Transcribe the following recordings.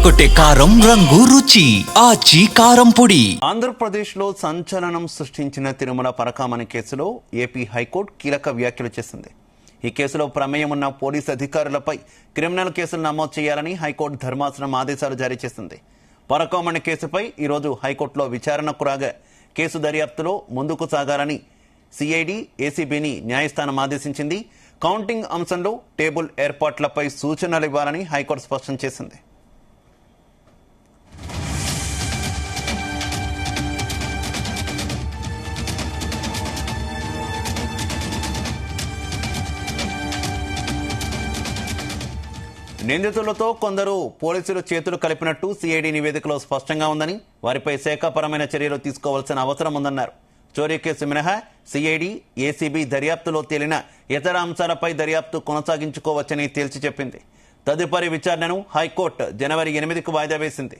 అదరగొట్టే కారం రంగు రుచి ఆచి కారం పొడి. ఆంధ్రప్రదేశ్లో సంచలనం సృష్టించిన తిరుమల పరకామణి కేసులో ఏపీ హైకోర్టు కీలక వ్యాఖ్యలు చేసింది. ఈ కేసులో ప్రమేయం ఉన్న పోలీసు అధికారులపై క్రిమినల్ కేసులు నమోదు చేయాలని హైకోర్టు ధర్మాసనం ఆదేశాలు జారీ చేసింది. పరకామణి కేసుపై ఈరోజు హైకోర్టులో విచారణకు రాగా కేసు దర్యాప్తులో ముందుకు సాగాలని సిఐడి, ఏసీబీని న్యాయస్థానం ఆదేశించింది. కౌంటింగ్ అంశంలో టేబుల్ ఏర్పాట్లపై సూచనలు ఇవ్వాలని హైకోర్టు స్పష్టం చేసింది. నిందితులతో కొందరు పోలీసులు చేతులు కలిపినట్టు సిఐడి నివేదికలో స్పష్టంగా ఉందని, వారిపై శాఖాపరమైన చర్యలు తీసుకోవాల్సిన అవసరం ఉందన్నారు. చోరీ కేసు మినహా సిఐడి, ఏసీబీ దర్యాప్తులో తేలిన ఇతర అంశాలపై దర్యాప్తు కొనసాగించుకోవచ్చని తేల్చి చెప్పింది. తదుపరి విచారణను హైకోర్టు జనవరి 8కు వాయిదా వేసింది.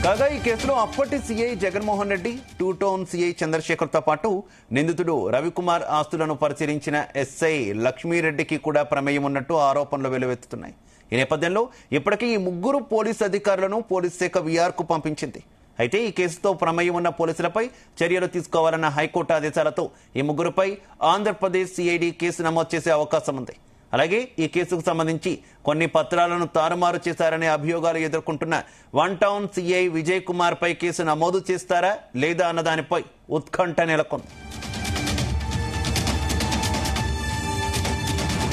కాగా ఈ కేసులో అప్పటి CI Jaganmohan Reddy, two town CI చంద్రశేఖర్తో పాటు నిందితుడు రవికుమార్ ఆస్తులను పరిశీలించిన ఎస్ఐ లక్ష్మీరెడ్డికి కూడా ప్రమేయం ఉన్నట్టు ఆరోపణలు వెలువెత్తుతున్నాయి. ఈ నేపథ్యంలో ఇప్పటికీ ఈ ముగ్గురు పోలీసు అధికారులను పోలీస్ శాఖ విఆర్కు పంపించింది. అయితే ఈ కేసుతో ప్రమేయం ఉన్న పోలీసులపై చర్యలు తీసుకోవాలన్న హైకోర్టు ఆదేశాలతో ఈ ముగ్గురుపై ఆంధ్రప్రదేశ్ సిఐడి కేసు నమోదు చేసే అవకాశం ఉంది. అలాగే ఈ కేసుకు సంబంధించి కొన్ని పత్రాలను తారుమారు చేశారనే అభియోగాలు ఎదుర్కొంటున్న one town CI Vijay Kumar పై కేసు నమోదు చేస్తారా లేదా అన్న దానిపై ఉత్కంఠ నెలకొంది.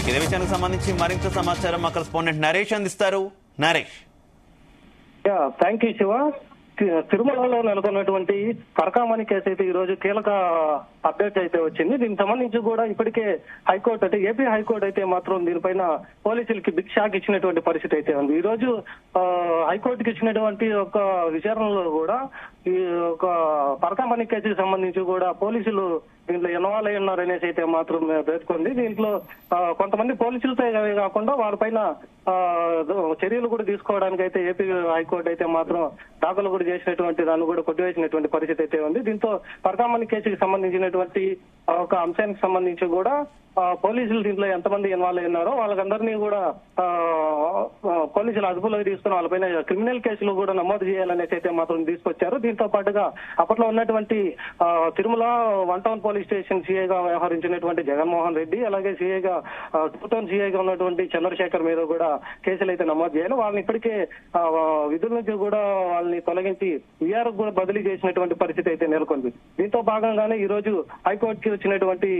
ఇదే విషయానికి సంబంధించి మరింత సమాచారం మా కరెస్పాండెంట్ నరేష్ అందిస్తారు. నరేష్. Thank you Siva. తిరుమలలో నెలకొన్నటువంటి పరకామణి కేసు అయితే ఈ రోజు కీలక అప్డేట్ అయితే వచ్చింది. దీనికి సంబంధించి కూడా ఇప్పటికే హైకోర్టు అంటే ఏపీ హైకోర్టు అయితే మాత్రం దీనిపైన పోలీసులకి బిగ్ షాక్ ఇచ్చినటువంటి పరిస్థితి అయితే ఉంది. ఈ రోజు హైకోర్టుకి ఇచ్చినటువంటి ఒక విచారణలో కూడా ఈ ఒక పరకామణి కేసుకి సంబంధించి కూడా పోలీసులు దీంట్లో ఇన్వాల్వ్ అయి ఉన్నారు అనేసి అయితే మాత్రం పేర్కొంది. దీంట్లో కొంతమంది పోలీసులతో కాకుండా వారిపైన చర్యలు కూడా తీసుకోవడానికి అయితే ఏపీ హైకోర్టు అయితే మాత్రం దాఖలు కూడా చేసినటువంటి దాన్ని కూడా కొట్టివేసినటువంటి పరిస్థితి అయితే ఉంది. దీంతో పరకామణి కేసుకి సంబంధించినటువంటి ఒక అంశానికి సంబంధించి కూడా పోలీసులు దీంట్లో ఎంతమంది ఇన్వాల్వ్ అయి ఉన్నారో వాళ్ళకందరినీ కూడా పోలీసులు అదుపులోకి తీసుకుని వాళ్ళపైన క్రిమినల్ కేసులు కూడా నమోదు చేయాలనేసి అయితే మాత్రం తీసుకొచ్చారు. దీంతో పాటుగా అప్పట్లో ఉన్నటువంటి Tirumala one town police station సీఐగా వ్యవహరించినటువంటి జగన్మోహన్ రెడ్డి, అలాగే సీఐగా టూ టౌన్ సీఐగా ఉన్నటువంటి చంద్రశేఖర్ మీద కూడా కేసులు అయితే నమోదు చేయాలి. వాళ్ళని ఇప్పటికే విధుల నుంచి కూడా వాళ్ళని తొలగించి విఆర్ కూడా బదిలీ చేసినటువంటి పరిస్థితి అయితే నెలకొంది. దీంతో భాగంగానే ఈ రోజు హైకోర్టుకి వచ్చినటువంటి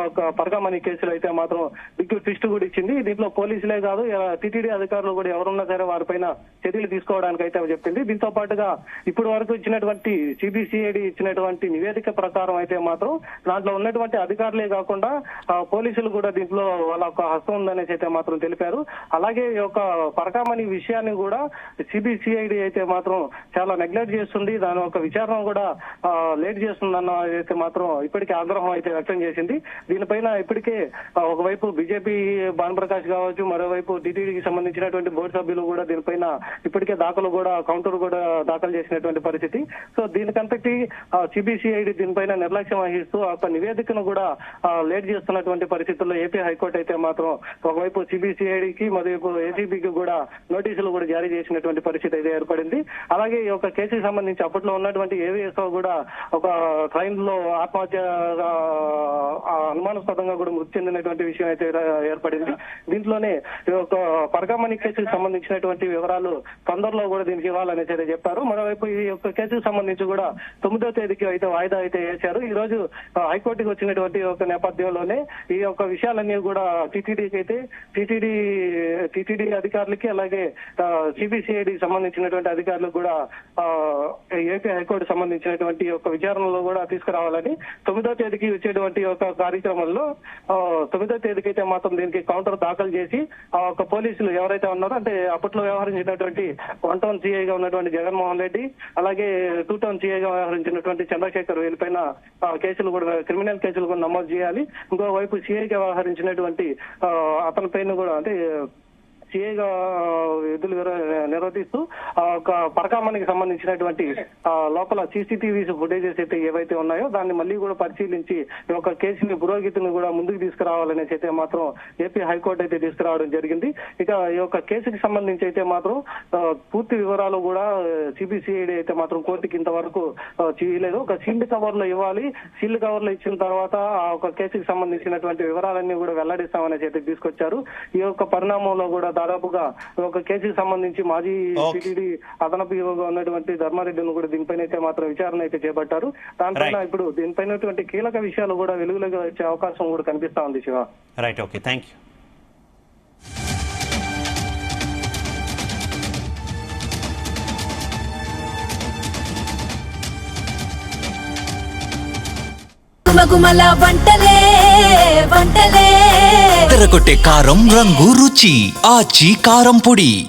ఒక పరకామణి కేసులు అయితే మాత్రం బిగ్ ట్విస్ట్ కూడా ఇచ్చింది. దీంట్లో పోలీసులే కాదు టీటీడీ అధికారులు కూడా ఎవరున్నా సరే వారిపైన చర్యలు తీసుకోవడానికి అయితే చెప్పింది. దీంతో పాటుగా ఇప్పటి వరకు ఇచ్చినటువంటి సిబిసిఐడి ఇచ్చినటువంటి నివేదిక ప్రకారం అయితే మాత్రం దాంట్లో ఉన్నటువంటి అధికారులే కాకుండా పోలీసులు కూడా దీంట్లో వాళ్ళ ఒక హస్తం ఉందనేసి అయితే మాత్రం తెలిపారు. అలాగే ఈ యొక్క పరకామణి విషయాన్ని కూడా సిబిసిఐడి అయితే మాత్రం చాలా నెగ్లెక్ట్ చేస్తుంది, దాని ఒక విచారణ కూడా లేట్ చేస్తుందన్న అయితే మాత్రం ఇప్పటికే ఆగ్రహం అయితే వ్యక్తం చేసింది. దీనిపైన ఇప్పటికే ఒకవైపు బీజేపీ భానుప్రకాష్ కావచ్చు, మరోవైపు టీటీడీకి సంబంధించినటువంటి బోర్డు సభ్యులు కూడా దీనిపైన ఇప్పటికే కౌంటర్ కూడా దాఖలు చేసినటువంటి పరిస్థితి. సో దీనికంతటి సిబిసిఐడి దీనిపైన నిర్లక్ష్యం వహిస్తూ ఒక నివేదికను కూడా లేట్ చేస్తున్నటువంటి పరిస్థితుల్లో ఏపీ హైకోర్టు అయితే మాత్రం ఒకవైపు సిబిసిఐడికి మరోవైపు ఏసీబీకి కూడా నోటీసులు కూడా జారీ చేసినటువంటి పరిస్థితి అయితే ఏర్పడింది. అలాగే ఈ యొక్క కేసుకి సంబంధించి అప్పట్లో ఉన్నటువంటి ఏవిఎస్ఓ కూడా ఒక ట్రైన్ లో ఆత్మహత్య అనుమానాస్పదంగా కూడా మృతి చెందినటువంటి విషయం అయితే ఏర్పడింది. దీంట్లోనే ఒక పరకామణి కేసుకు సంబంధించినటువంటి వివరాలు తొందరలో కూడా దీనికి ఇవ్వాలనేసి అయితే చెప్పారు. మరోవైపు ఈ యొక్క కేసుకు సంబంధించి కూడా 9వ తేదీకి అయితే వాయిదా అయితే వేశారు. ఈ రోజు హైకోర్టుకి వచ్చినటువంటి ఒక నేపథ్యంలోనే ఈ యొక్క విషయాలన్నీ కూడా టీటీడీ అధికారులకి అలాగే సిబిసిఐడికి సంబంధించినటువంటి అధికారులకు కూడా ఏపీ హైకోర్టు సంబంధించినటువంటి ఒక విచారణలో కూడా తీసుకురావాలని 9వ తేదీకి వచ్చేటువంటి ఒక కార్యక్రమంలో 9వ తేదీకి అయితే మాత్రం దీనికి కౌంటర్ దాఖలు చేసి ఒక పోలీసులు ఎవరైతే ఉన్నారో అంటే అప్పట్లో వ్యవహరించినటువంటి వన్ టౌన్ సీఐగా ఉన్నటువంటి జగన్మోహన్ రెడ్డి, అలాగే టూ టౌన్ సీఐగా వ్యవహరించినటువంటి చంద్రశేఖర్ వీళ్ళపైన కేసులు కూడా క్రిమినల్ కేసులు కూడా నమోదు చేయాలి. ఇంకోవైపు సీఐగా వ్యవహరించినటువంటి అతని పైన కూడా అంటే సిఐగా విధులు నిర్వర్తిస్తూ ఒక పరకామణికి సంబంధించినటువంటి లోపల సీసీటీవీ ఫుటేజెస్ అయితే ఏవైతే ఉన్నాయో దాన్ని మళ్ళీ కూడా పరిశీలించి ఈ యొక్క కేసుని పురోగతిని కూడా ముందుకు తీసుకురావాలనేసి అయితే మాత్రం ఏపీ హైకోర్టు అయితే తీసుకురావడం జరిగింది. ఇక ఈ యొక్క కేసుకి సంబంధించి అయితే మాత్రం పూర్తి వివరాలు కూడా సిబిసిఐడి అయితే మాత్రం కోర్టుకి ఇంతవరకు చేయలేదు. ఒక సీల్డ్ కవర్ లో ఇవ్వాలి, సీల్డ్ కవర్ లో ఇచ్చిన తర్వాత ఆ ఒక కేసుకి సంబంధించినటువంటి వివరాలన్నీ కూడా వెల్లడిస్తామనేసి అయితే తీసుకొచ్చారు. ఈ యొక్క పరిణామంలో కూడా దాదాపుగా ఒక కేసుకి సంబంధించి మాజీ టీటీడీ అదనపు ఈవోగా ఉన్నటువంటి ధర్మారెడ్డిని కూడా దీనిపైన అయితే మాత్రం విచారణ అయితే చేపట్టారు. దానిపైన ఇప్పుడు దీనిపైనటువంటి కీలక విషయాలు కూడా వెలుగులోకి వచ్చే అవకాశం కూడా కనిపిస్తా ఉంది. Siva, right, okay, thank you. గుమగుమల వంటలే వంటలే తెరకొట్టే కారం రంగు రుచి ఆచి కారం పొడి.